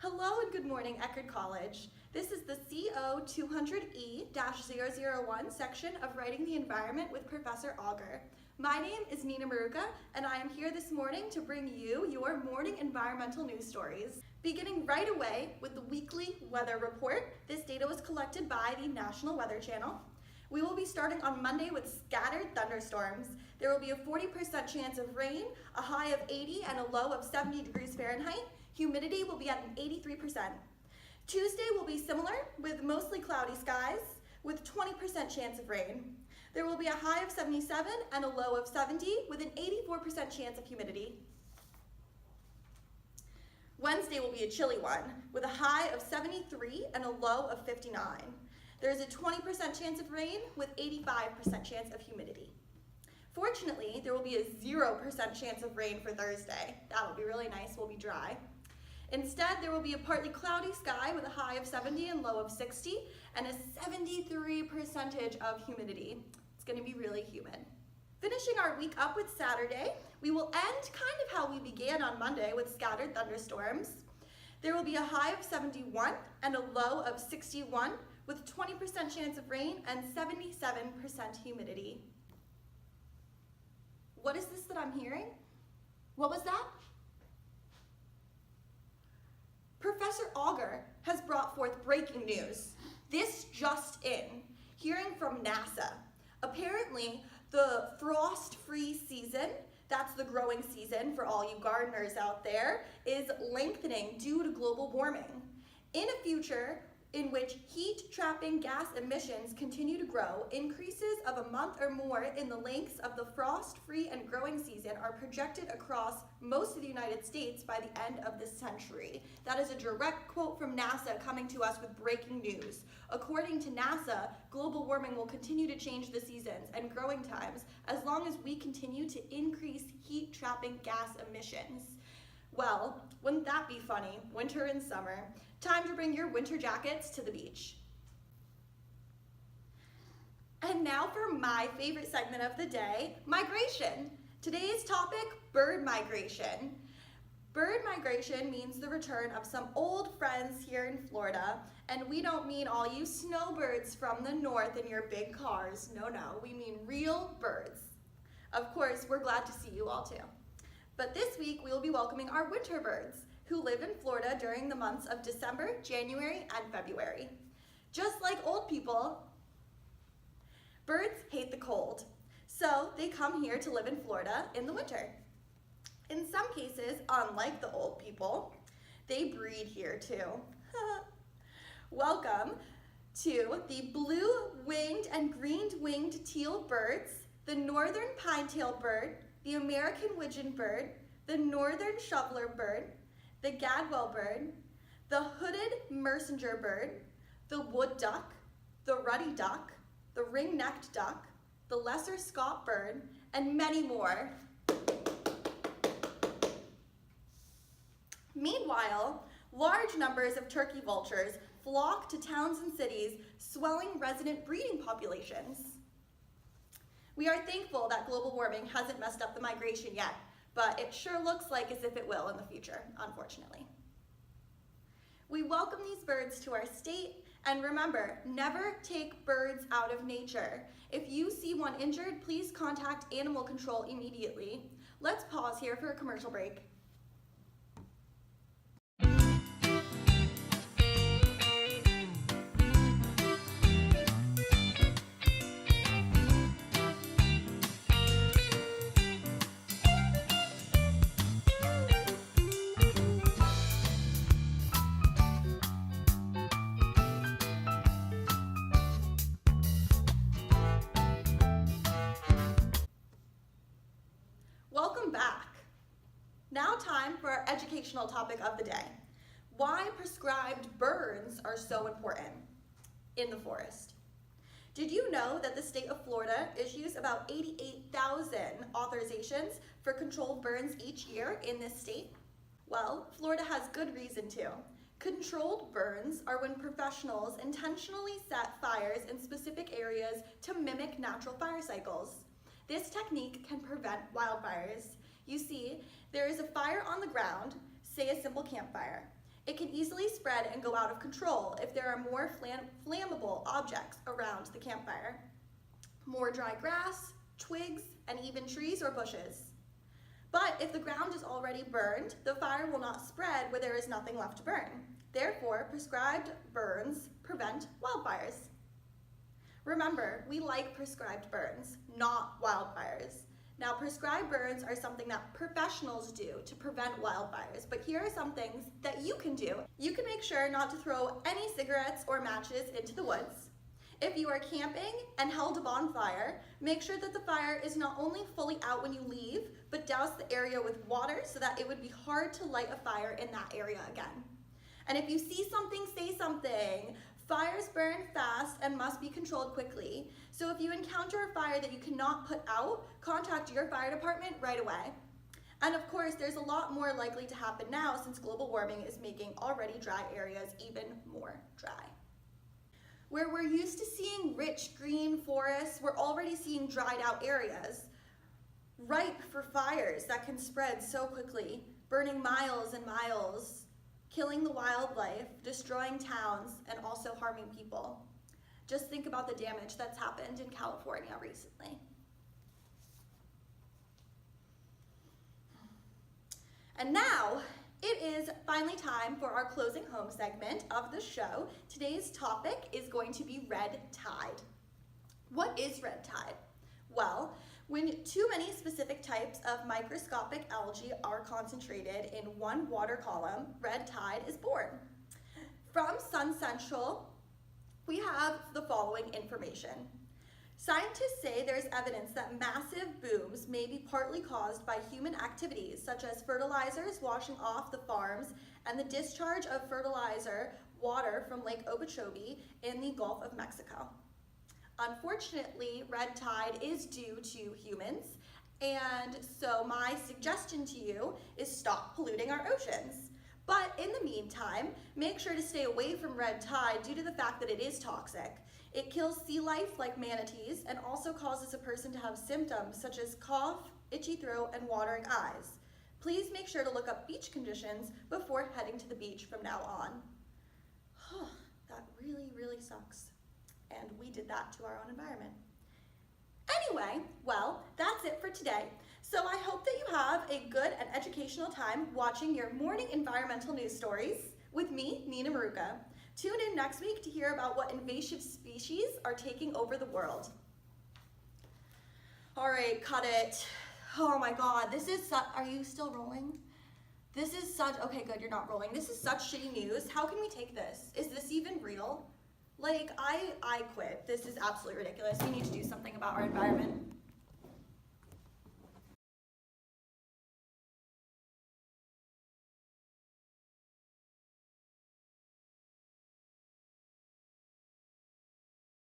Hello and good morning, Eckerd College. This is the CO 200E-001 section of Writing the Environment with Professor Auger. My name is Nina Maruca, and I am here this morning to bring you your morning environmental news stories. Beginning right away with the weekly weather report, this data was collected by the National Weather Channel. We will be starting on Monday with scattered thunderstorms. There will be a 40% chance of rain, a high of 80 and a low of 70 degrees Fahrenheit. Humidity will be at an 83%. Tuesday will be similar with mostly cloudy skies with 20% chance of rain. There will be a high of 77 and a low of 70 with an 84% chance of humidity. Wednesday will be a chilly one with a high of 73 and a low of 59. There's a 20% chance of rain with 85% chance of humidity. Fortunately, there will be a 0% chance of rain for Thursday. That'll be really nice, we'll be dry. Instead, there will be a partly cloudy sky with a high of 70 and low of 60 and a 73% of humidity. It's gonna be really humid. Finishing our week up with Saturday, we will end kind of how we began on Monday with scattered thunderstorms. There will be a high of 71 and a low of 61 with 20% chance of rain and 77% humidity. What is this that I'm hearing? What was that? Professor Auger has brought forth breaking news. This just in, hearing from NASA. Apparently, the frost-free season, that's the growing season for all you gardeners out there, is lengthening due to global warming. In a future in which heat-trapping gas emissions continue to grow, increases of a month or more in the lengths of the frost-free and growing season are projected across most of the United States by the end of this century. That is a direct quote from NASA coming to us with breaking news. According to NASA, global warming will continue to change the seasons and growing times as long as we continue to increase heat-trapping gas emissions. Well, wouldn't that be funny? Winter and summer. Time to bring your winter jackets to the beach. And now for my favorite segment of the day, migration. Today's topic, bird migration. Bird migration means the return of some old friends here in Florida, and we don't mean all you snowbirds from the north in your big cars. No, we mean real birds. Of course, we're glad to see you all too. But this week, we will be welcoming our winter birds who live in Florida during the months of December, January, and February. Just like old people, birds hate the cold, so they come here to live in Florida in the winter. In some cases, unlike the old people, they breed here too. Welcome to the blue-winged and green-winged teal birds, the northern pine-tailed bird, the American widgeon bird, the northern shoveler bird, the gadwall bird, the hooded messenger bird, the wood duck, the ruddy duck, the ring-necked duck, the lesser Scott bird, and many more. Meanwhile, large numbers of turkey vultures flock to towns and cities, swelling resident breeding populations. We are thankful that global warming hasn't messed up the migration yet, but it sure looks like as if it will in the future, unfortunately. We welcome these birds to our state, and remember, never take birds out of nature. If you see one injured, please contact animal control immediately. Let's pause here for a commercial break. Welcome back. Now time for our educational topic of the day. Why prescribed burns are so important in the forest. Did you know that the state of Florida issues about 88,000 authorizations for controlled burns each year in this state? Well, Florida has good reason to. Controlled burns are when professionals intentionally set fires in specific areas to mimic natural fire cycles. This technique can prevent wildfires. You see, there is a fire on the ground, say a simple campfire. It can easily spread and go out of control if there are more flammable objects around the campfire. More dry grass, twigs, and even trees or bushes. But if the ground is already burned, the fire will not spread where there is nothing left to burn. Therefore, prescribed burns prevent wildfires. Remember, we like prescribed burns, not wildfires. Now, prescribed burns are something that professionals do to prevent wildfires, but here are some things that you can do. You can make sure not to throw any cigarettes or matches into the woods. If you are camping and held a bonfire, make sure that the fire is not only fully out when you leave, but douse the area with water so that it would be hard to light a fire in that area again. And if you see something, say something. Fires burn fast and must be controlled quickly. So if you encounter a fire that you cannot put out, contact your fire department right away. And of course, there's a lot more likely to happen now since global warming is making already dry areas even more dry. Where we're used to seeing rich green forests, we're already seeing dried out areas, ripe for fires that can spread so quickly, burning miles and miles, killing the wildlife, destroying towns, and also harming people. Just think about the damage that's happened in California recently. And now, it is finally time for our closing home segment of the show. Today's topic is going to be red tide. What is red tide? Well, when too many specific types of microscopic algae are concentrated in one water column, red tide is born. From Sun Central, we have the following information. Scientists say there's evidence that massive booms may be partly caused by human activities, such as fertilizers washing off the farms and the discharge of fertilizer water from Lake Okeechobee in the Gulf of Mexico. Unfortunately, red tide is due to humans, and so my suggestion to you is stop polluting our oceans. But in the meantime, make sure to stay away from red tide due to the fact that it is toxic. It kills sea life like manatees and also causes a person to have symptoms such as cough, itchy throat, and watering eyes. Please make sure to look up beach conditions before heading to the beach from now on. That really sucks. And we did that to our own environment. Anyway, well, that's it for today. So I hope that you have a good and educational time watching your morning environmental news stories with me, Nina Maruca. Tune in next week to hear about what invasive species are taking over the world. All right, cut it. Oh my God, this is are you still rolling? This is okay, good, you're not rolling. This is such shitty news. How can we take this? Is this even real? Like, I quit. This is absolutely ridiculous. We need to do something about our environment.